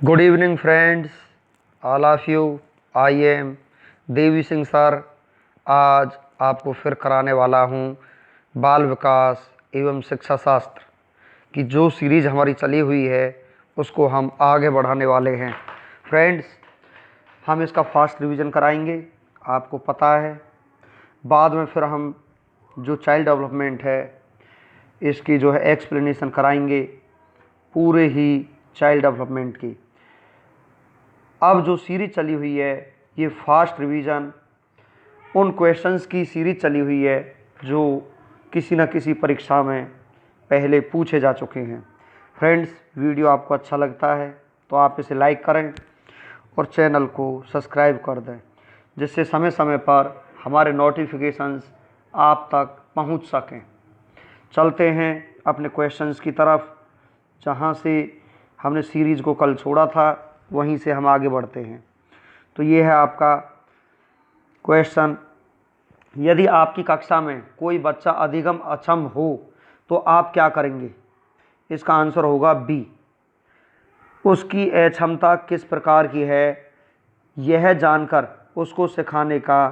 Good evening friends, all of you. I am Devi Singh sir. आज आपको फिर कराने वाला हूँ बाल विकास एवं शिक्षा शास्त्र की जो सीरीज़ हमारी चली हुई है उसको हम आगे बढ़ाने वाले हैं। फ्रेंड्स, हम इसका फास्ट रिवीजन कराएंगे, आपको पता है। बाद में फिर हम जो चाइल्ड डेवलपमेंट है इसकी जो है एक्सप्लेनेशन कराएंगे पूरे ही चाइल्ड डेवलपमेंट की। अब जो सीरीज चली हुई है ये फास्ट रिवीजन उन क्वेश्चंस की सीरीज चली हुई है जो किसी न किसी परीक्षा में पहले पूछे जा चुके हैं। फ्रेंड्स, वीडियो आपको अच्छा लगता है तो आप इसे लाइक करें और चैनल को सब्सक्राइब कर दें, जिससे समय समय पर हमारे नोटिफिकेशंस आप तक पहुंच सकें। चलते हैं अपने क्वेश्चंस की तरफ। जहां से हमने सीरीज़ को कल छोड़ा था वहीं से हम आगे बढ़ते हैं। तो ये है आपका क्वेश्चन। यदि आपकी कक्षा में कोई बच्चा अधिगम अक्षम हो तो आप क्या करेंगे? इसका आंसर होगा बी। उसकी अक्षमता किस प्रकार की है यह जानकर उसको सिखाने का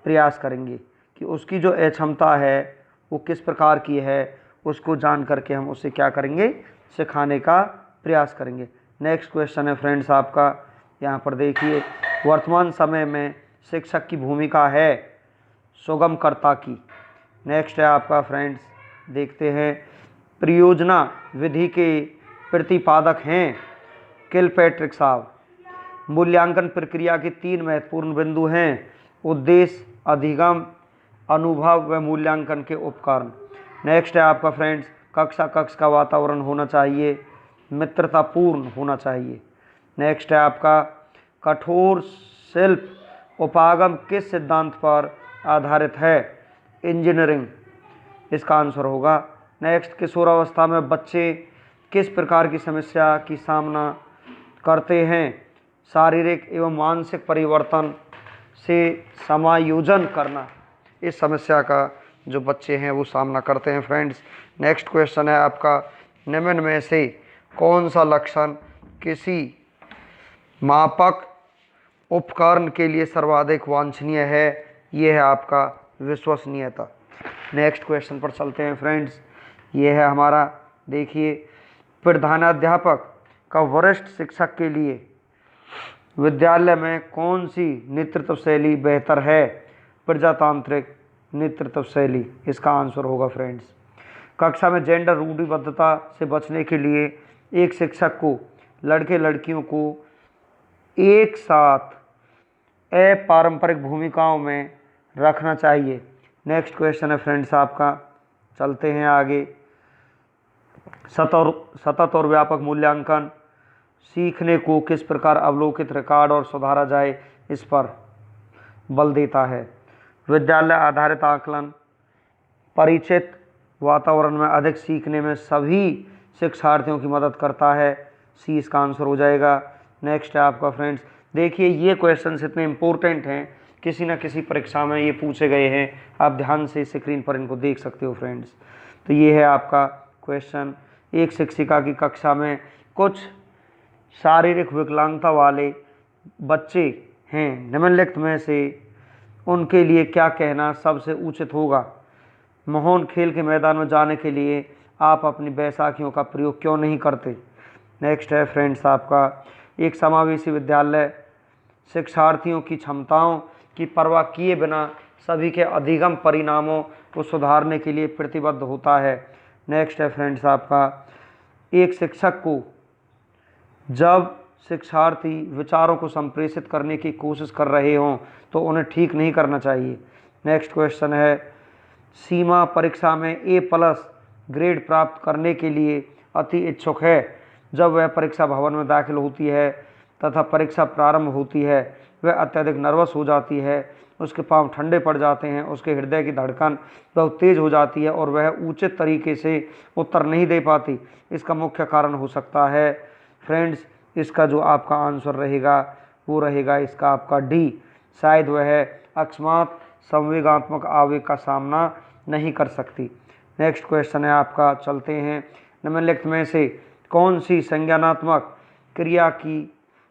प्रयास करेंगे कि उसकी जो अक्षमता है वो किस प्रकार की है, उसको जान करके हम उसे क्या करेंगे? सिखाने का प्रयास करेंगे। नेक्स्ट क्वेश्चन है फ्रेंड्स आपका, यहाँ पर देखिए, वर्तमान समय में शिक्षक की भूमिका है सुगमकर्ता की। नेक्स्ट है आपका फ्रेंड्स, देखते हैं, परियोजना विधि के प्रतिपादक हैं किलपैट्रिक साहब। मूल्यांकन प्रक्रिया के 3 महत्वपूर्ण बिंदु हैं: उद्देश्य, अधिगम, अनुभव व मूल्यांकन के उपकरण। नेक्स्ट है आपका फ्रेंड्स, कक्ष का वातावरण होना चाहिए मित्रतापूर्ण होना चाहिए। नेक्स्ट है आपका, कठोर शिल्प उपागम किस सिद्धांत पर आधारित है? इंजीनियरिंग। इसका आंसर होगा। नेक्स्ट, किशोरावस्था में बच्चे किस प्रकार की समस्या की सामना करते हैं? शारीरिक एवं मानसिक परिवर्तन से समायोजन करना, इस समस्या का जो बच्चे हैं वो सामना करते हैं। फ्रेंड्स, नेक्स्ट क्वेश्चन है आपका, निम्न में से कौन सा लक्षण किसी मापक उपकरण के लिए सर्वाधिक वांछनीय है? ये है आपका विश्वसनीयता। नेक्स्ट क्वेश्चन पर चलते हैं फ्रेंड्स। ये है हमारा, देखिए, प्रधानाध्यापक का वरिष्ठ शिक्षक के लिए विद्यालय में कौन सी नेतृत्व शैली बेहतर है? प्रजातांत्रिक नेतृत्व शैली। इसका आंसर होगा फ्रेंड्स। कक्षा में जेंडर रूढ़िबद्धता से बचने के लिए एक शिक्षक को लड़के लड़कियों को एक साथ अपारंपरिक भूमिकाओं में रखना चाहिए। नेक्स्ट क्वेश्चन है फ्रेंड्स आपका, चलते हैं आगे। सतत और व्यापक मूल्यांकन सीखने को किस प्रकार अवलोकित, रिकॉर्ड और सुधारा जाए, इस पर बल देता है। विद्यालय आधारित आकलन परिचित वातावरण में अधिक सीखने में सभी शिक्षार्थियों की मदद करता है। सी इसका आंसर हो जाएगा। नेक्स्ट है आपका फ्रेंड्स, देखिए, ये क्वेश्चंस इतने इम्पोर्टेंट हैं, किसी न किसी परीक्षा में ये पूछे गए हैं। आप ध्यान से स्क्रीन पर इनको देख सकते हो फ्रेंड्स। तो ये है आपका क्वेश्चन, एक शिक्षिका की कक्षा में कुछ शारीरिक विकलांगता वाले बच्चे हैं, निम्नलिखित में से उनके लिए क्या कहना सबसे उचित होगा? मोहन खेल के मैदान में जाने के लिए आप अपनी बैसाखियों का प्रयोग क्यों नहीं करते? नेक्स्ट है फ्रेंड्स आपका, एक समावेशी विद्यालय शिक्षार्थियों की क्षमताओं की परवाह किए बिना सभी के अधिगम परिणामों को सुधारने के लिए प्रतिबद्ध होता है। नेक्स्ट है फ्रेंड्स आपका, एक शिक्षक को जब शिक्षार्थी विचारों को संप्रेषित करने की कोशिश कर रहे हों तो उन्हें ठीक नहीं करना चाहिए। नेक्स्ट क्वेश्चन है, सीमा परीक्षा में A+ ग्रेड प्राप्त करने के लिए अति इच्छुक है। जब वह परीक्षा भवन में दाखिल होती है तथा परीक्षा प्रारंभ होती है, वह अत्यधिक नर्वस हो जाती है, उसके पांव ठंडे पड़ जाते हैं, उसके हृदय की धड़कन बहुत तेज हो जाती है और वह उचित तरीके से उत्तर नहीं दे पाती। इसका मुख्य कारण हो सकता है फ्रेंड्स, इसका जो आपका आंसर रहेगा वो रहेगा इसका आपका डी। शायद वह अकस्मात संवेगात्मक आवेग का सामना नहीं कर सकती। नेक्स्ट क्वेश्चन है आपका, चलते हैं, निम्नलिखित में से कौन सी संज्ञानात्मक क्रिया की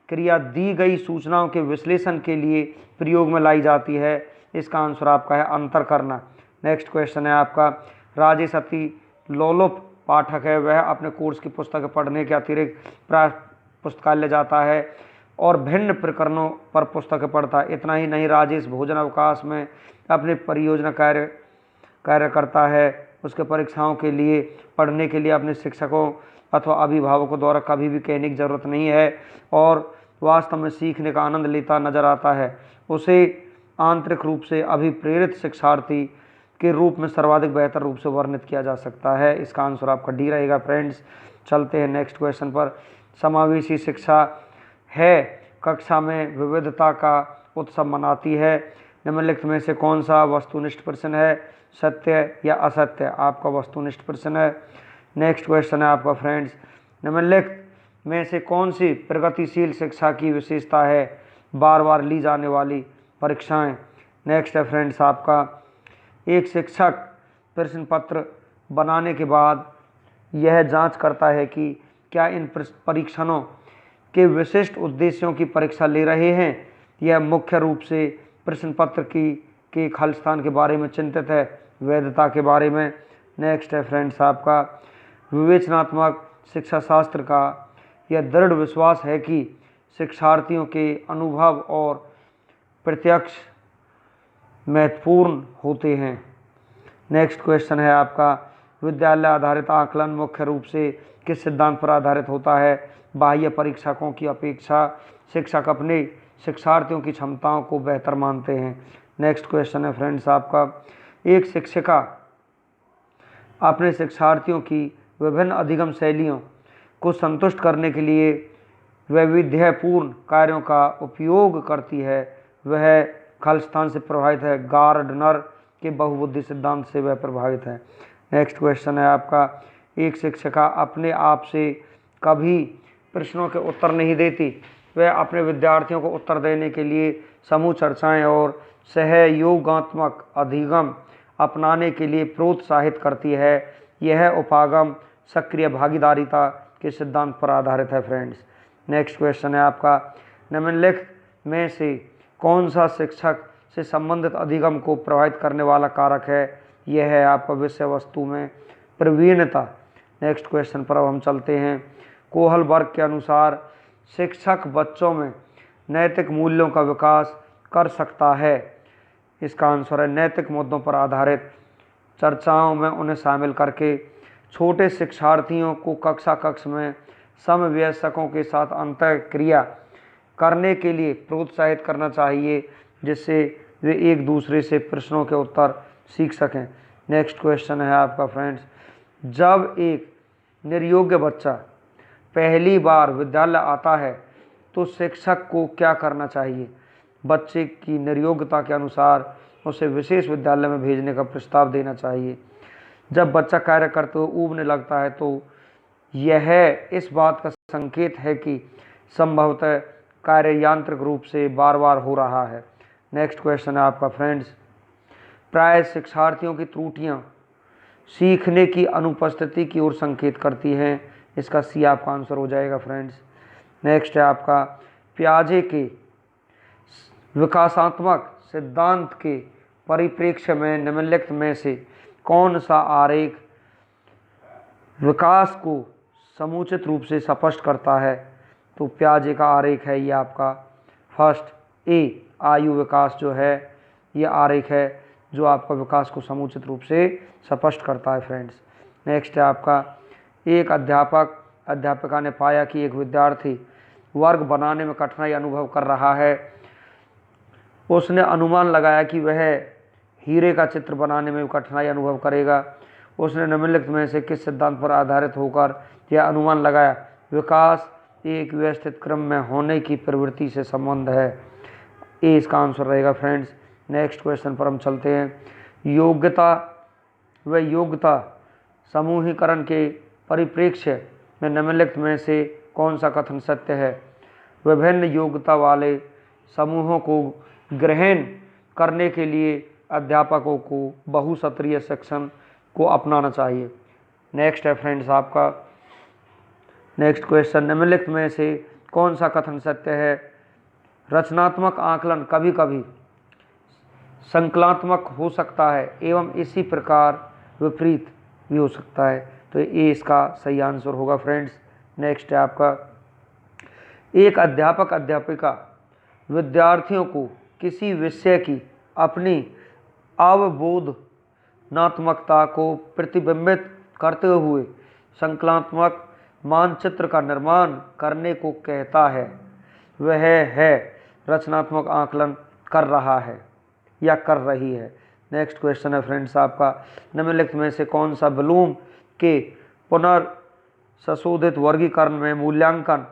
क्रिया दी गई सूचनाओं के विश्लेषण के लिए प्रयोग में लाई जाती है? इसका आंसर आपका है अंतर करना। नेक्स्ट क्वेश्चन है आपका, राजेश अति लोलुप पाठक है, वह अपने कोर्स की पुस्तकें पढ़ने के अतिरिक्त प्राय पुस्तकालय जाता है और भिन्न प्रकरणों पर पुस्तकें पढ़ता है। इतना ही नहीं, राजेश भोजन अवकाश में अपनी परियोजना कार्य करता है। उसके परीक्षाओं के लिए पढ़ने के लिए अपने शिक्षकों अथवा अभिभावकों द्वारा कभी भी कहने की जरूरत नहीं है और वास्तव में सीखने का आनंद लेता नजर आता है। उसे आंतरिक रूप से अभिप्रेरित शिक्षार्थी के रूप में सर्वाधिक बेहतर रूप से वर्णित किया जा सकता है। इसका आंसर आपका डी रहेगा फ्रेंड्स। चलते हैं नेक्स्ट क्वेश्चन पर। समावेशी शिक्षा है कक्षा में विविधता का उत्सव मनाती है, निम्नलिखित में से कौन सा वस्तुनिष्ठ प्रश्न है? सत्य या असत्य? आपका वस्तुनिष्ठ प्रश्न है। नेक्स्ट क्वेश्चन है आपका फ्रेंड्स, निम्नलिखित में से कौन सी प्रगतिशील शिक्षा की विशेषता है? बार बार ली जाने वाली परीक्षाएं। नेक्स्ट है फ्रेंड्स आपका, एक शिक्षक प्रश्न पत्र बनाने के बाद यह जांच करता है कि क्या इन परीक्षणों के विशिष्ट उद्देश्यों की परीक्षा ले रहे हैं। यह मुख्य रूप से प्रश्न पत्र के खालिस्तान के बारे में चिंतित है, वैधता के बारे में। नेक्स्ट है फ्रेंड्स आपका, विवेचनात्मक शिक्षा शास्त्र का यह दृढ़ विश्वास है कि शिक्षार्थियों के अनुभव और प्रत्यक्ष महत्वपूर्ण होते हैं। नेक्स्ट क्वेश्चन है आपका, विद्यालय आधारित आकलन मुख्य रूप से किस सिद्धांत पर आधारित होता है? बाह्य परीक्षकों की अपेक्षा शिक्षक अपने शिक्षार्थियों की क्षमताओं को बेहतर मानते हैं। नेक्स्ट क्वेश्चन है फ्रेंड्स आपका, एक शिक्षिका अपने शिक्षार्थियों की विभिन्न अधिगम शैलियों को संतुष्ट करने के लिए वैविध्यपूर्ण कार्यों का उपयोग करती है, वह खालिस्तान से प्रभावित है, गार्डनर के बहुबुद्धि सिद्धांत से वह प्रभावित है। नेक्स्ट क्वेश्चन है आपका, एक शिक्षिका अपने आप से कभी प्रश्नों के उत्तर नहीं देती, वह अपने विद्यार्थियों को उत्तर देने के लिए समूह चर्चाएं और सहयोगात्मक अधिगम अपनाने के लिए प्रोत्साहित करती है। यह उपागम सक्रिय भागीदारिता के सिद्धांत पर आधारित है फ्रेंड्स। नेक्स्ट क्वेश्चन है आपका, निम्नलिखित में से कौन सा शिक्षक से संबंधित अधिगम को प्रभावित करने वाला कारक है? यह है आपका विषय वस्तु में प्रवीणता। नेक्स्ट क्वेश्चन पर अब हम चलते हैं। कोहल वर्ग के अनुसार शिक्षक बच्चों में नैतिक मूल्यों का विकास कर सकता है। इसका आंसर है नैतिक मुद्दों पर आधारित चर्चाओं में उन्हें शामिल करके छोटे शिक्षार्थियों को कक्ष में समवयस्कों के साथ अंतःक्रिया करने के लिए प्रोत्साहित करना चाहिए, जिससे वे एक दूसरे से प्रश्नों के उत्तर सीख सकें। नेक्स्ट क्वेश्चन है आपका फ्रेंड्स, जब एक निर्योग्य बच्चा पहली बार विद्यालय आता है तो शिक्षक को क्या करना चाहिए? बच्चे की निर्योग्यता के अनुसार उसे विशेष विद्यालय में भेजने का प्रस्ताव देना चाहिए। जब बच्चा कार्य करते हुए ऊबने लगता है तो यह इस बात का संकेत है कि संभवतः कार्य यांत्रिक रूप से बार बार हो रहा है। नेक्स्ट क्वेश्चन है आपका फ्रेंड्स, प्राय शिक्षार्थियों की त्रुटियां सीखने की अनुपस्थिति की ओर संकेत करती हैं। इसका सी आपका आंसर हो जाएगा फ्रेंड्स। नेक्स्ट है आपका, पियाजे के विकासात्मक सिद्धांत के परिप्रेक्ष्य में निम्नलिखित में से कौन सा आरेख विकास को समुचित रूप से स्पष्ट करता है? तो पियाजे का आरेख है ये आपका फर्स्ट ए, आयु विकास जो है ये आरेख है जो आपका विकास को समुचित रूप से स्पष्ट करता है फ्रेंड्स। नेक्स्ट है आपका, एक अध्यापिका ने पाया कि एक विद्यार्थी वर्ग बनाने में कठिनाई अनुभव कर रहा है। उसने अनुमान लगाया कि वह हीरे का चित्र बनाने में कठिनाई अनुभव करेगा। उसने निम्नलिखित में से किस सिद्धांत पर आधारित होकर यह अनुमान लगाया? विकास एक व्यवस्थित क्रम में होने की प्रवृत्ति से संबंध है। ए इसका आंसर रहेगा फ्रेंड्स। नेक्स्ट क्वेश्चन पर हम चलते हैं। योग्यता समूहीकरण के परिप्रेक्ष्य में निम्नलिखित में से कौन सा कथन सत्य है? विभिन्न योग्यता वाले समूहों को ग्रहण करने के लिए अध्यापकों को बहुसत्रीय शिक्षण को अपनाना चाहिए। नेक्स्ट है फ्रेंड्स आपका नेक्स्ट क्वेश्चन, निम्नलिखित में से कौन सा कथन सत्य है? रचनात्मक आकलन कभी कभी संकलात्मक हो सकता है एवं इसी प्रकार विपरीत भी हो सकता है। तो ये इसका सही आंसर होगा फ्रेंड्स। नेक्स्ट है आपका, एक अध्यापक अध्यापिका विद्यार्थियों को किसी विषय की अपनी अवबोधनात्मकता को प्रतिबिंबित करते हुए संकलात्मक मानचित्र का निर्माण करने को कहता है। वह है रचनात्मक आकलन कर रहा है या कर रही है। नेक्स्ट क्वेश्चन है फ्रेंड्स आपका, निम्नलिखित में से कौन सा ब्लूम के पुनर्संशोधित वर्गीकरण में मूल्यांकन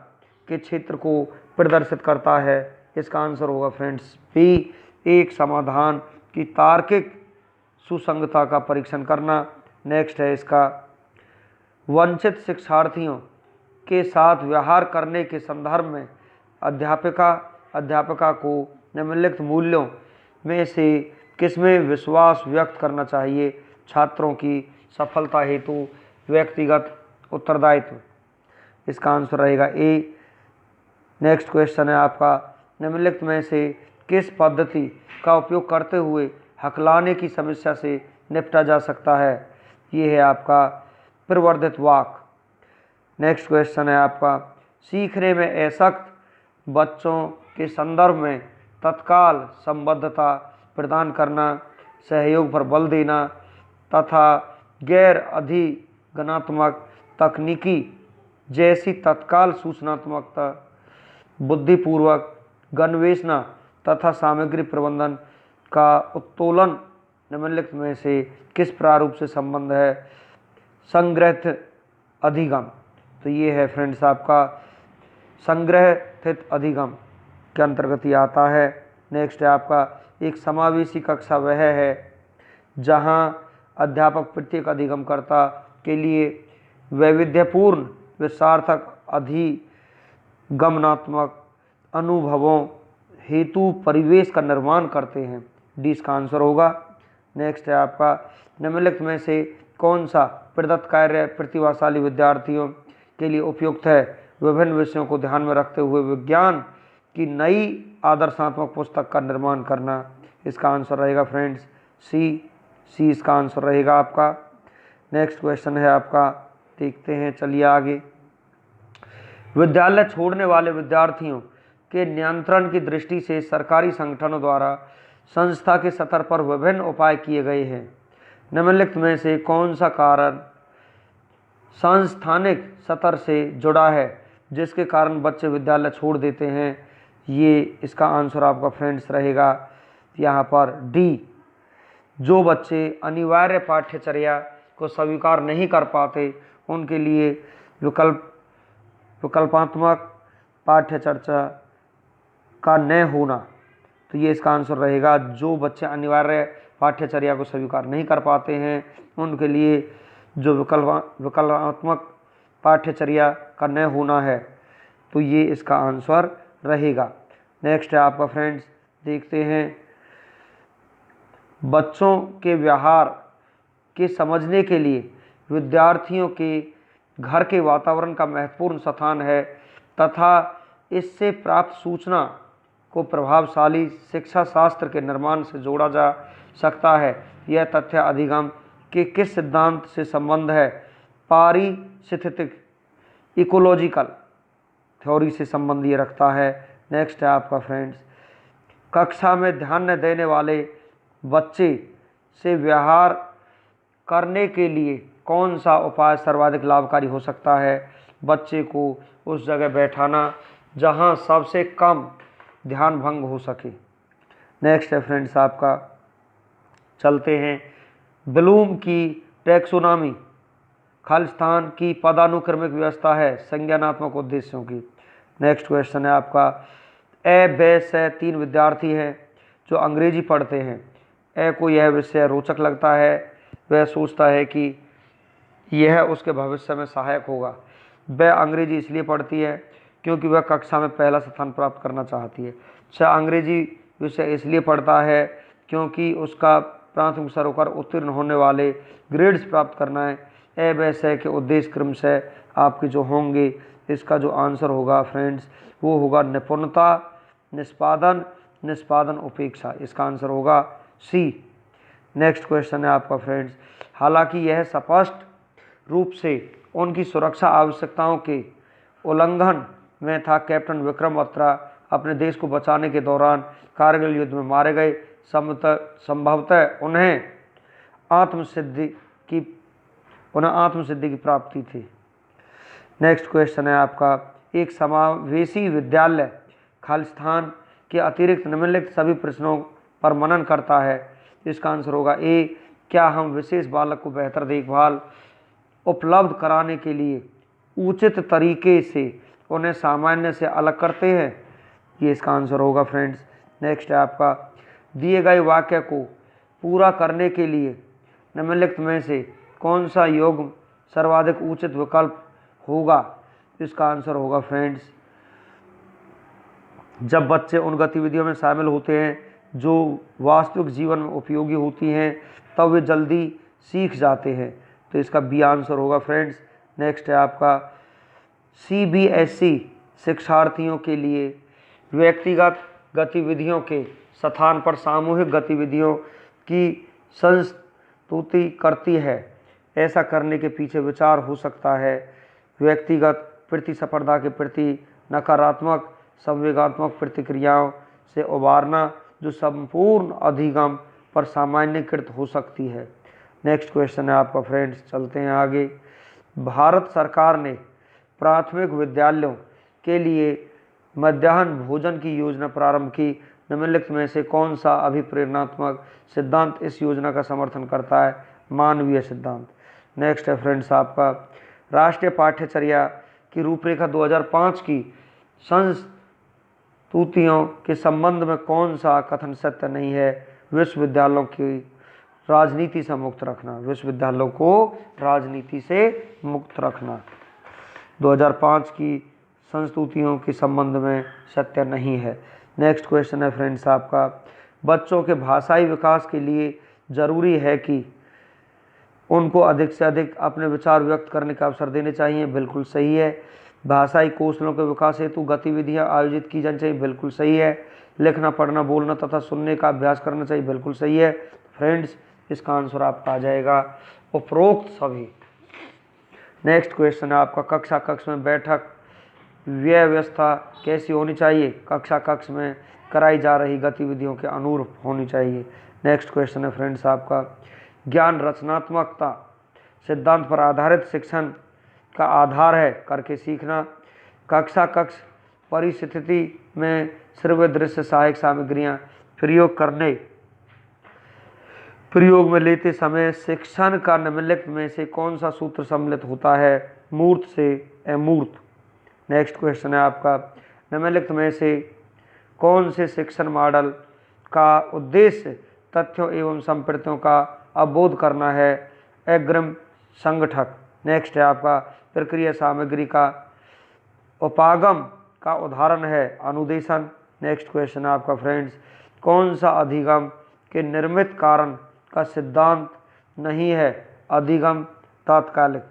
के क्षेत्र को प्रदर्शित करता है? इसका आंसर होगा फ्रेंड्स बी, एक समाधान की तार्किक सुसंगतता का परीक्षण करना। नेक्स्ट है इसका, वंचित शिक्षार्थियों के साथ व्यवहार करने के संदर्भ में अध्यापिका को निम्नलिखित मूल्यों में से किसमें विश्वास व्यक्त करना चाहिए? छात्रों की सफलता हेतु व्यक्तिगत उत्तरदायित्व। इसका आंसर रहेगा ए। नेक्स्ट क्वेश्चन है आपका, निम्नलिखित में से किस पद्धति का उपयोग करते हुए हकलाने की समस्या से निपटा जा सकता है? ये है आपका प्रवर्धित वाक। नेक्स्ट क्वेश्चन है आपका, सीखने में असक्त बच्चों के संदर्भ में तत्काल संबद्धता प्रदान करना, सहयोग पर बल देना तथा गैर अधिगनात्मक तकनीकी जैसी तत्काल सूचनात्मकता, बुद्धिपूर्वक गणवेशना तथा सामग्री प्रबंधन का उत्तोलन निम्नलिखित में से किस प्रारूप से संबंध है? संग्रहित अधिगम। तो ये है फ्रेंड्स आपका संग्रहित अधिगम के अंतर्गत ये आता है। नेक्स्ट है आपका, एक समावेशी कक्षा वह है जहां अध्यापक प्रत्येक अधिगमकर्ता के लिए वैविध्यपूर्ण व सार्थक अधिगमनात्मक अनुभवों हेतु परिवेश का निर्माण करते हैं। डी इसका आंसर होगा। नेक्स्ट है आपका, निम्नलिखित में से कौन सा प्रदत्त कार्य प्रतिभाशाली विद्यार्थियों के लिए उपयुक्त है? विभिन्न विषयों को ध्यान में रखते हुए विज्ञान की नई आदर्शात्मक पुस्तक का निर्माण करना। इसका आंसर रहेगा फ्रेंड्स सी इसका आंसर रहेगा आपका। नेक्स्ट क्वेश्चन है आपका, देखते हैं, चलिए आगे। विद्यालय छोड़ने वाले विद्यार्थियों के नियंत्रण की दृष्टि से सरकारी संगठनों द्वारा संस्था के स्तर पर विभिन्न उपाय किए गए हैं। निम्नलिखित में से कौन सा कारण सांस्थानिक स्तर से जुड़ा है जिसके कारण बच्चे विद्यालय छोड़ देते हैं? ये इसका आंसर आपका फ्रेंड्स रहेगा यहाँ पर डी। जो बच्चे अनिवार्य पाठ्यचर्या को स्वीकार नहीं कर पाते उनके लिए विकल्पात्मक पाठ्यचर्या का न होना। तो ये इसका आंसर रहेगा, जो बच्चे अनिवार्य पाठ्यचर्या को स्वीकार नहीं कर पाते हैं उनके लिए जो विकल्पात्मक पाठ्यचर्या का न होना है। तो ये इसका आंसर रहेगा। नेक्स्ट है आपका फ्रेंड्स, देखते हैं, बच्चों के व्यवहार के समझने के लिए विद्यार्थियों के घर के वातावरण का महत्वपूर्ण स्थान है तथा इससे प्राप्त सूचना को प्रभावशाली शिक्षा शास्त्र के निर्माण से जोड़ा जा सकता है। यह तथ्य अधिगम के किस सिद्धांत से संबंध है? पारिस्थितिक इकोलॉजिकल थ्योरी से संबंध ये रखता है। नेक्स्ट है आपका फ्रेंड्स, कक्षा में ध्यान न देने वाले बच्चे से व्यवहार करने के लिए कौन सा उपाय सर्वाधिक लाभकारी हो सकता है? बच्चे को उस जगह बैठाना जहां सबसे कम ध्यान भंग हो सके। नेक्स्ट है फ्रेंड्स आपका, चलते हैं, ब्लूम की टैक्सोनॉमी खालिस्तान की पदानुक्रमिक व्यवस्था है संज्ञानात्मक उद्देश्यों की। नेक्स्ट क्वेश्चन है आपका, ए बे से 3 विद्यार्थी हैं जो अंग्रेजी पढ़ते हैं। ए को यह विषय रोचक लगता है, वह सोचता है कि यह उसके भविष्य में सहायक होगा। वह अंग्रेजी इसलिए पढ़ती है क्योंकि वह कक्षा में पहला स्थान प्राप्त करना चाहती है। च अंग्रेजी विषय इसलिए पढ़ता है क्योंकि उसका प्राथमिक स्तर होकर उत्तीर्ण होने वाले ग्रेड्स प्राप्त करना है। ए बे से के उद्देश्य क्रम से आपके जो होंगे इसका जो आंसर होगा फ्रेंड्स वो होगा निपुणता, निष्पादन, निष्पादन उपेक्षा। इसका आंसर होगा सी। नेक्स्ट क्वेश्चन है आपका फ्रेंड्स, हालांकि यह स्पष्ट रूप से उनकी सुरक्षा आवश्यकताओं के उल्लंघन में था, कैप्टन विक्रम बत्रा अपने देश को बचाने के दौरान कारगिल युद्ध में मारे गए। संभवतः उन्हें आत्मसिद्धि की प्राप्ति थी। नेक्स्ट क्वेश्चन है आपका, एक समावेशी विद्यालय खालिस्तान के अतिरिक्त निम्नलिखित सभी प्रश्नों पर मनन करता है। इसका आंसर होगा ए, क्या हम विशेष बालक को बेहतर देखभाल उपलब्ध कराने के लिए उचित तरीके से उन्हें सामान्य से अलग करते हैं? ये इसका आंसर होगा फ्रेंड्स। नेक्स्ट है आपका, दिए गए वाक्य को पूरा करने के लिए निम्नलिखित में से कौन सा युग्म सर्वाधिक उचित विकल्प होगा? इसका आंसर होगा फ्रेंड्स, जब बच्चे उन गतिविधियों में शामिल होते हैं जो वास्तविक जीवन में उपयोगी होती हैं तब वे जल्दी सीख जाते हैं। तो इसका बी आंसर होगा फ्रेंड्स। नेक्स्ट है आपका, CBSE शिक्षार्थियों के लिए व्यक्तिगत गतिविधियों के स्थान पर सामूहिक गतिविधियों की संस्तुति करती है। ऐसा करने के पीछे विचार हो सकता है व्यक्तिगत प्रतिस्पर्धा के प्रति नकारात्मक संवेगात्मक प्रतिक्रियाओं से उबारना, जो संपूर्ण अधिगम पर सामान्यीकृत हो सकती है। नेक्स्ट क्वेश्चन है आपका फ्रेंड्स, चलते हैं आगे। भारत सरकार ने प्राथमिक विद्यालयों के लिए मध्याह्न भोजन की योजना प्रारंभ की। निम्नलिखित में से कौन सा अभिप्रेरणात्मक सिद्धांत इस योजना का समर्थन करता है? मानवीय सिद्धांत। नेक्स्ट है फ्रेंड्स आपका, राष्ट्रीय पाठ्यचर्या की रूपरेखा 2005 की संस्तुतियों के संबंध में कौन सा कथन सत्य नहीं है? विश्वविद्यालयों की राजनीति से मुक्त रखना, विश्वविद्यालयों को राजनीति से मुक्त रखना 2005 की संस्तुतियों के संबंध में सत्य नहीं है। नेक्स्ट क्वेश्चन है फ्रेंड्स आपका, बच्चों के भाषाई विकास के लिए जरूरी है कि उनको अधिक से अधिक अपने विचार व्यक्त करने का अवसर देने चाहिए। बिल्कुल सही है। भाषाई कौशलों के विकास हेतु गतिविधियां आयोजित की जानी चाहिए। बिल्कुल सही है। लिखना, पढ़ना, बोलना तथा सुनने का अभ्यास करना चाहिए। बिल्कुल सही है फ्रेंड्स। इसका आंसर आपका आ जाएगा उपरोक्त सभी। नेक्स्ट क्वेश्चन है आपका, कक्षा कक्ष में बैठक व्यवस्था कैसी होनी चाहिए? कक्षा कक्ष में कराई जा रही गतिविधियों के अनुरूप होनी चाहिए। नेक्स्ट क्वेश्चन है फ्रेंड्स आपका, ज्ञान रचनात्मकता सिद्धांत पर आधारित शिक्षण का आधार है करके सीखना। कक्षा कक्ष परिस्थिति में श्रव्य दृश्य सहायक सामग्रियां प्रयोग में लेते समय शिक्षण का निम्नलिखित में से कौन सा सूत्र सम्मिलित होता है? मूर्त से अमूर्त। नेक्स्ट क्वेश्चन है आपका, निम्नलिखित में से कौन से शिक्षण मॉडल का उद्देश्य तथ्यों एवं संप्रतियों का अवबोध करना है? अग्रिम संगठक। नेक्स्ट है आपका, प्रक्रिया सामग्री का उपागम का उदाहरण है अनुदेशन। नेक्स्ट क्वेश्चन है आपका फ्रेंड्स, कौन सा अधिगम के निर्मित कारण का सिद्धांत नहीं है? अधिगम तात्कालिक।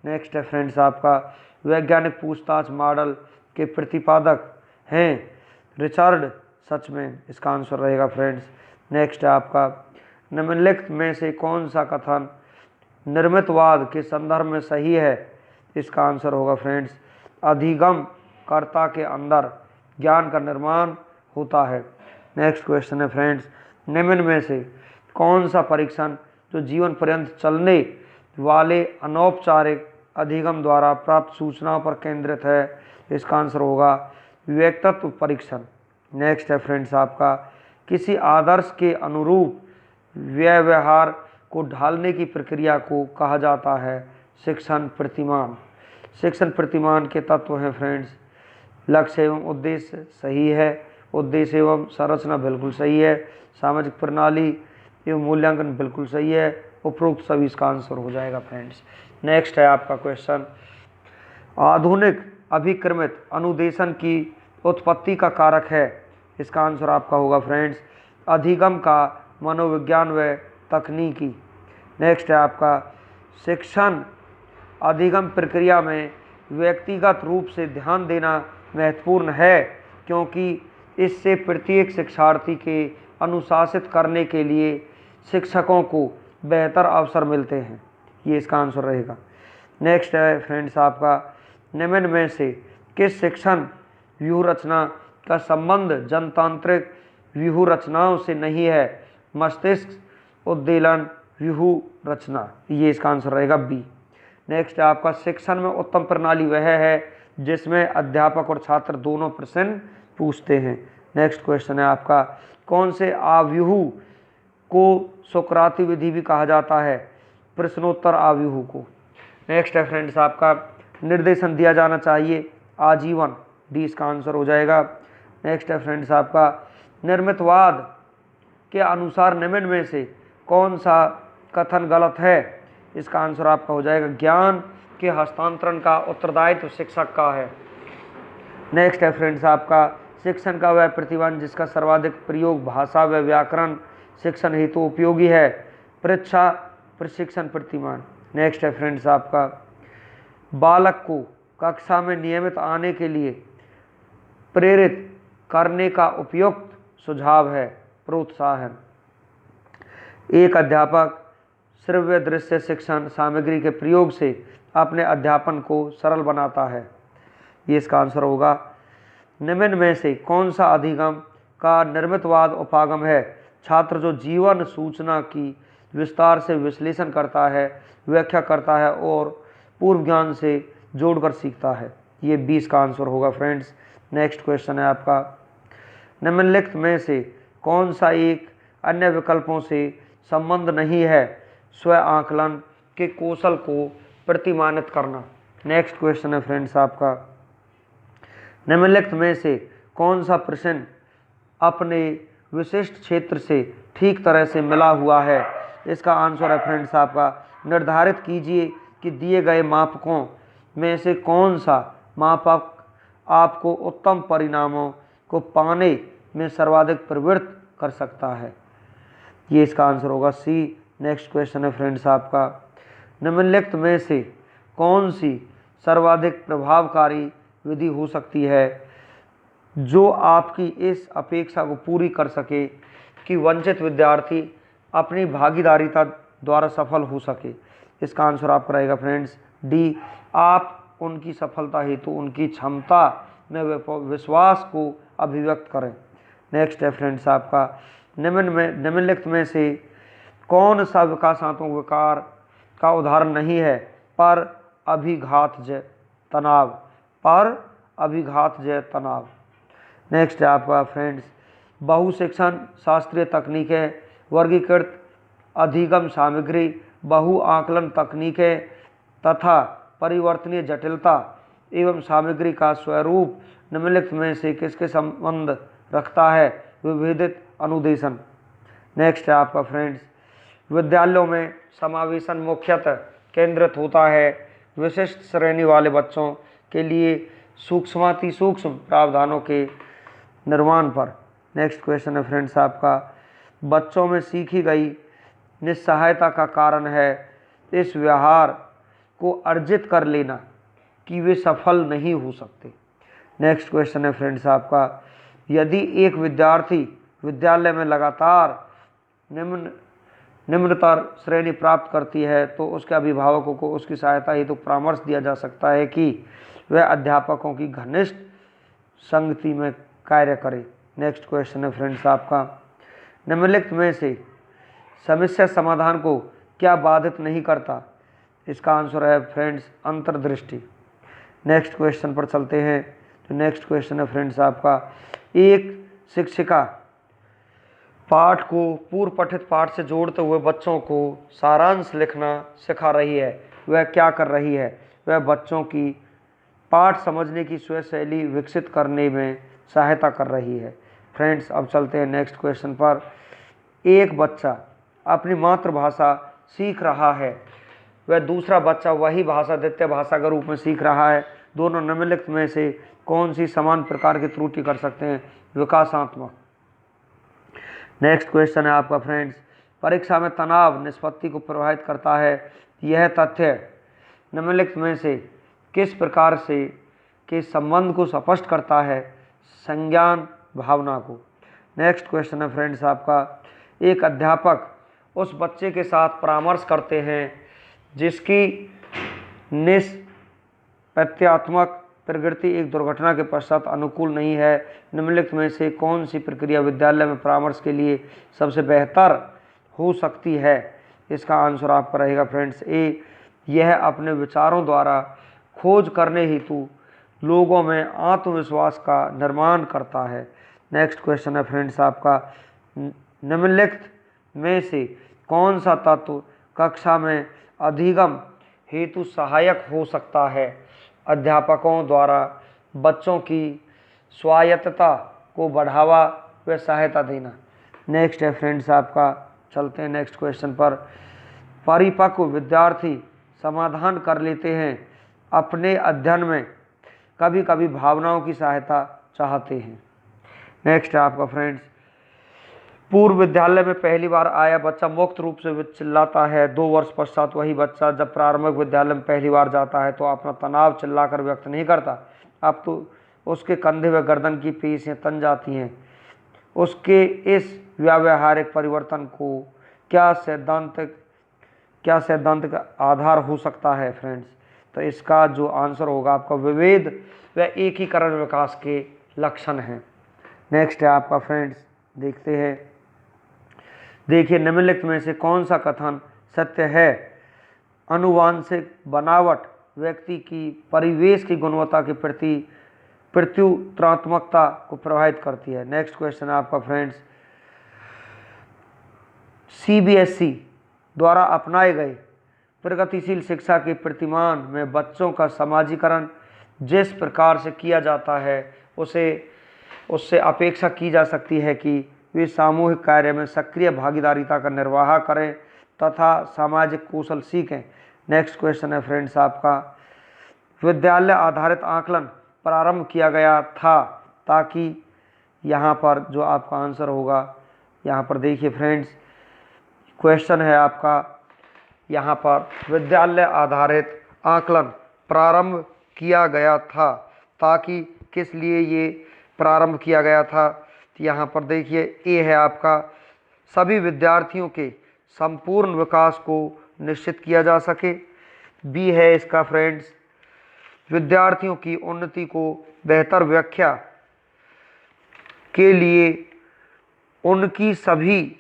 नेक्स्ट है फ्रेंड्स आपका, वैज्ञानिक पूछताछ मॉडल के प्रतिपादक हैं रिचर्ड सचमैन। इसका आंसर रहेगा फ्रेंड्स। नेक्स्ट है आपका, निम्नलिखित में से कौन सा कथन निर्मितवाद के संदर्भ में सही है? इसका आंसर होगा फ्रेंड्स, अधिगम कर्ता के अंदर ज्ञान का निर्माण होता है। नेक्स्ट क्वेश्चन है फ्रेंड्स, निम्न में से कौन सा परीक्षण जो जीवन पर्यंत चलने वाले अनौपचारिक अधिगम द्वारा प्राप्त सूचनाओं पर केंद्रित है? इसका आंसर होगा व्यक्तित्व परीक्षण। नेक्स्ट है फ्रेंड्स आपका, किसी आदर्श के अनुरूप व्यवहार को ढालने की प्रक्रिया को कहा जाता है शिक्षण प्रतिमान। शिक्षण प्रतिमान के तत्व हैं फ्रेंड्स, लक्ष्य एवं उद्देश्य सही है, उद्देश्य एवं संरचना बिल्कुल सही है, सामाजिक प्रणाली एवं मूल्यांकन बिल्कुल सही है। उपरोक्त सभी इसका आंसर हो जाएगा फ्रेंड्स। नेक्स्ट है आपका क्वेश्चन, आधुनिक अभिक्रमित अनुदेशन की उत्पत्ति का कारक है? इसका आंसर आपका होगा फ्रेंड्स, अधिगम का मनोविज्ञान व तकनीकी। नेक्स्ट है आपका, शिक्षण अधिगम प्रक्रिया में व्यक्तिगत रूप से ध्यान देना महत्वपूर्ण है, क्योंकि इससे प्रत्येक शिक्षार्थी के अनुशासित करने के लिए शिक्षकों को बेहतर अवसर मिलते हैं। ये इसका आंसर रहेगा। नेक्स्ट है फ्रेंड्स आपका, निम्न में से किस शिक्षण व्यूह रचना का संबंध जनतांत्रिक व्यूह रचनाओं से नहीं है? मस्तिष्क उद्दीलन व्यूह रचना, ये इसका आंसर रहेगा बी। नेक्स्ट है आपका, शिक्षण में उत्तम प्रणाली वह है जिसमें अध्यापक और छात्र दोनों प्रश्न पूछते हैं। नेक्स्ट क्वेश्चन है आपका, कौन से आव्यूह को सुकराती विधि भी कहा जाता है? प्रश्नोत्तर आव्यूह को। नेक्स्ट है फ्रेंड्स आपका, निर्देशन दिया जाना चाहिए आजीवन, डी इसका आंसर हो जाएगा। नेक्स्ट है फ्रेंड्स आपका, निर्मितवाद के अनुसार निम्न में से कौन सा कथन गलत है? इसका आंसर आपका हो जाएगा, ज्ञान के हस्तांतरण का उत्तरदायित्व शिक्षक का है। नेक्स्ट है फ्रेंड्स आपका, शिक्षण का वह प्रतिबंध जिसका सर्वाधिक प्रयोग भाषा व व्याकरण शिक्षण हेतु उपयोगी है? परीक्षा प्रशिक्षण प्रतिमान। नेक्स्ट है फ्रेंड्स आपका, बालक को कक्षा में नियमित आने के लिए प्रेरित करने का उपयुक्त सुझाव है? प्रोत्साहन। एक अध्यापक श्रव्य दृश्य शिक्षण सामग्री के प्रयोग से अपने अध्यापन को सरल बनाता है। ये इसका आंसर होगा। निम्न में से कौन सा अधिगम का निर्मितवाद उपागम है? छात्र जो जीवन सूचना की विस्तार से विश्लेषण करता है, व्याख्या करता है और पूर्व ज्ञान से जोड़कर सीखता है। ये 20 का आंसर होगा फ्रेंड्स। नेक्स्ट क्वेश्चन है आपका, निम्नलिखित में से कौन सा एक अन्य विकल्पों से संबंध नहीं है? स्व आकलन के कौशल को प्रतिमानित करना। नेक्स्ट क्वेश्चन है फ्रेंड्स आपका, निम्नलिखित में से कौन सा प्रश्न अपने विशिष्ट क्षेत्र से ठीक तरह से मिला हुआ है? इसका आंसर है फ्रेंड्स आपका, निर्धारित कीजिए कि दिए गए मापकों में से कौन सा मापक आपको उत्तम परिणामों को पाने में सर्वाधिक प्रवृत्त कर सकता है। ये इसका आंसर होगा सी। नेक्स्ट क्वेश्चन है फ्रेंड्स आपका, निम्नलिखित में से कौन सी सर्वाधिक प्रभावकारी विधि हो सकती है जो आपकी इस अपेक्षा को पूरी कर सके कि वंचित विद्यार्थी अपनी भागीदारिता द्वारा सफल हो सके? इसका आंसर आपका रहेगा फ्रेंड्स डी, आप उनकी सफलता हेतु उनकी क्षमता में विश्वास को अभिव्यक्त करें। नेक्स्ट है फ्रेंड्स आपका, निम्नलिखित में से कौन सा विकासात्मक विकार का उदाहरण नहीं है? पर अभिघातजय तनाव, पर अभिघातजय तनाव। नेक्स्ट है आपका फ्रेंड्स, बहुशिक्षण शास्त्रीय तकनीकें, वर्गीकृत अधिगम सामग्री, बहु आकलन तकनीकें तथा परिवर्तनीय जटिलता एवं सामग्री का स्वरूप निम्नलिखित में से किसके संबंध रखता है? विभेदित अनुदेशन। नेक्स्ट है आपका फ्रेंड्स, विद्यालयों में समावेशन मुख्यतः केंद्रित होता है विशिष्ट श्रेणी वाले बच्चों के लिए सूक्ष्माति सूक्ष्म प्रावधानों के निर्माण पर। नेक्स्ट क्वेश्चन है फ्रेंड्स आपका, बच्चों में सीखी गई निस्सहायता का कारण है इस व्यवहार को अर्जित कर लेना कि वे सफल नहीं हो सकते। नेक्स्ट क्वेश्चन है फ्रेंड्स आपका, यदि एक विद्यार्थी विद्यालय में लगातार निम्नतर श्रेणी प्राप्त करती है तो उसके अभिभावकों को उसकी सहायता हेतु परामर्श दिया जा सकता है कि वह अध्यापकों की घनिष्ठ संगति में कार्य करे। नेक्स्ट क्वेश्चन है फ्रेंड्स आपका, निम्नलिखित में से समस्या समाधान को क्या बाधित नहीं करता? इसका आंसर है फ्रेंड्स अंतर्दृष्टि। नेक्स्ट क्वेश्चन पर चलते हैं। तो नेक्स्ट क्वेश्चन है फ्रेंड्स आपका, एक शिक्षिका पाठ को पूर्व पठित पाठ से जोड़ते हुए बच्चों को सारांश लिखना सिखा रही है, वह क्या कर रही है? वह बच्चों की पाठ समझने की स्वयं शैली विकसित करने में सहायता कर रही है। फ्रेंड्स अब चलते हैं नेक्स्ट क्वेश्चन पर, एक बच्चा अपनी मातृभाषा सीख रहा है, वह दूसरा बच्चा वही भाषा द्वितीय भाषा के रूप में सीख रहा है, दोनों निम्नलिखित में से कौन सी समान प्रकार की त्रुटि कर सकते हैं? विकासात्मक। नेक्स्ट क्वेश्चन है आपका फ्रेंड्स, परीक्षा में तनाव निष्पत्ति को प्रभावित करता है, यह तथ्य निम्नलिखित में से किस प्रकार से के संबंध को स्पष्ट करता है? संज्ञान भावना को। नेक्स्ट क्वेश्चन है फ्रेंड्स आपका, एक अध्यापक उस बच्चे के साथ परामर्श करते हैं जिसकी निष्पत्यात्मक प्रकृति एक दुर्घटना के पश्चात अनुकूल नहीं है। निम्नलिखित में से कौन सी प्रक्रिया विद्यालय में परामर्श के लिए सबसे बेहतर हो सकती है? इसका आंसर आपका रहेगा फ्रेंड्स ए, यह अपने विचारों द्वारा खोज करने हेतु लोगों में आत्मविश्वास का निर्माण करता है। नेक्स्ट क्वेश्चन है फ्रेंड्स आपका, निम्नलिखित में से कौन सा तत्व कक्षा में अधिगम हेतु सहायक हो सकता है? अध्यापकों द्वारा बच्चों की स्वायत्तता को बढ़ावा व सहायता देना। नेक्स्ट है फ्रेंड्स आपका, चलते हैं नेक्स्ट क्वेश्चन पर, परिपक्व विद्यार्थी समाधान कर लेते हैं अपने अध्ययन में कभी कभी भावनाओं की सहायता चाहते हैं। नेक्स्ट है आपका फ्रेंड्स, पूर्व विद्यालय में पहली बार आया बच्चा मुक्त रूप से चिल्लाता है। 2 वर्ष पश्चात वही बच्चा जब प्रारंभिक विद्यालय में पहली बार जाता है तो अपना तनाव चिल्लाकर व्यक्त नहीं करता, अब तो उसके कंधे व गर्दन की पेशियां तन जाती हैं। उसके इस व्यावहारिक परिवर्तन को क्या सैद्धांतिक आधार हो सकता है फ्रेंड्स? तो इसका जो आंसर होगा आपका विभेद व एकीकरण विकास के लक्षण हैं। नेक्स्ट है आपका फ्रेंड्स, देखते हैं, देखिए निम्नलिखित में से कौन सा कथन सत्य है? आनुवांशिक बनावट व्यक्ति की परिवेश की गुणवत्ता के प्रति प्रत्युत्तरात्मकता को प्रभावित करती है। नेक्स्ट क्वेश्चन है आपका फ्रेंड्स, CBSE द्वारा अपनाए गए प्रगतिशील शिक्षा के प्रतिमान में बच्चों का समाजीकरण जिस प्रकार से किया जाता है उससे अपेक्षा की जा सकती है कि वे सामूहिक कार्य में सक्रिय भागीदारिता का निर्वाह करें तथा सामाजिक कौशल सीखें। नेक्स्ट क्वेश्चन है फ्रेंड्स आपका, विद्यालय आधारित आकलन प्रारंभ किया गया था ताकि, यहाँ पर जो आपका आंसर होगा, यहाँ पर देखिए फ्रेंड्स, क्वेश्चन है आपका यहाँ पर, विद्यालय आधारित आकलन प्रारंभ किया गया था ताकि, किस लिए ये प्रारंभ किया गया था? यहाँ पर देखिए ए है आपका, सभी विद्यार्थियों के संपूर्ण विकास को निश्चित किया जा सके। बी है इसका फ्रेंड्स, विद्यार्थियों की उन्नति को बेहतर व्याख्या के लिए उनकी सभी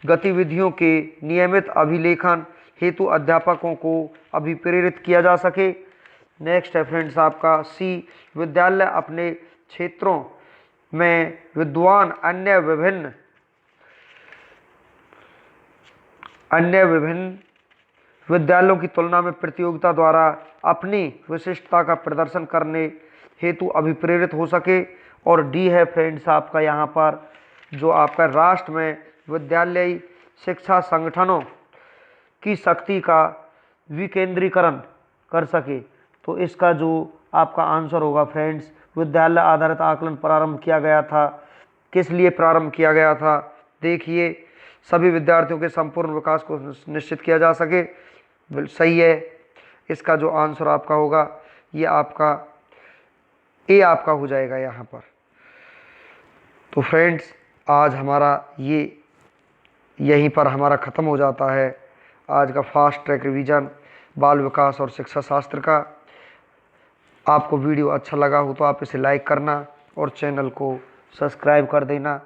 गतिविधियों के नियमित अभिलेखन हेतु अध्यापकों को अभिप्रेरित किया जा सके। नेक्स्ट है फ्रेंड्स आपका सी, विद्यालय अपने क्षेत्रों में विद्वान अन्य विभिन्न विद्यालयों की तुलना में प्रतियोगिता द्वारा अपनी विशिष्टता का प्रदर्शन करने हेतु अभिप्रेरित हो सके। और डी है फ्रेंड्स आपका यहाँ पर, जो आपका राष्ट्र में विद्यालयी शिक्षा संगठनों की शक्ति का विकेंद्रीकरण कर सके। तो इसका जो आपका आंसर होगा फ्रेंड्स, विद्यालय आधारित आकलन प्रारंभ किया गया था। किस लिए प्रारंभ किया गया था? देखिए, सभी विद्यार्थियों के संपूर्ण विकास को निश्चित किया जा सके। सही है, इसका जो आंसर आपका होगा ये आपका ए आपका हो जाएगा यहाँ पर। तो फ्रेंड्स, आज हमारा ये यहीं पर हमारा ख़त्म हो जाता है आज का फास्ट ट्रैक रिवीजन बाल विकास और शिक्षा शास्त्र का। आपको वीडियो अच्छा लगा हो तो आप इसे लाइक करना और चैनल को सब्सक्राइब कर देना,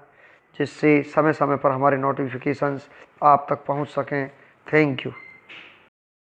जिससे समय समय पर हमारे नोटिफिकेशंस आप तक पहुंच सकें। Thank you.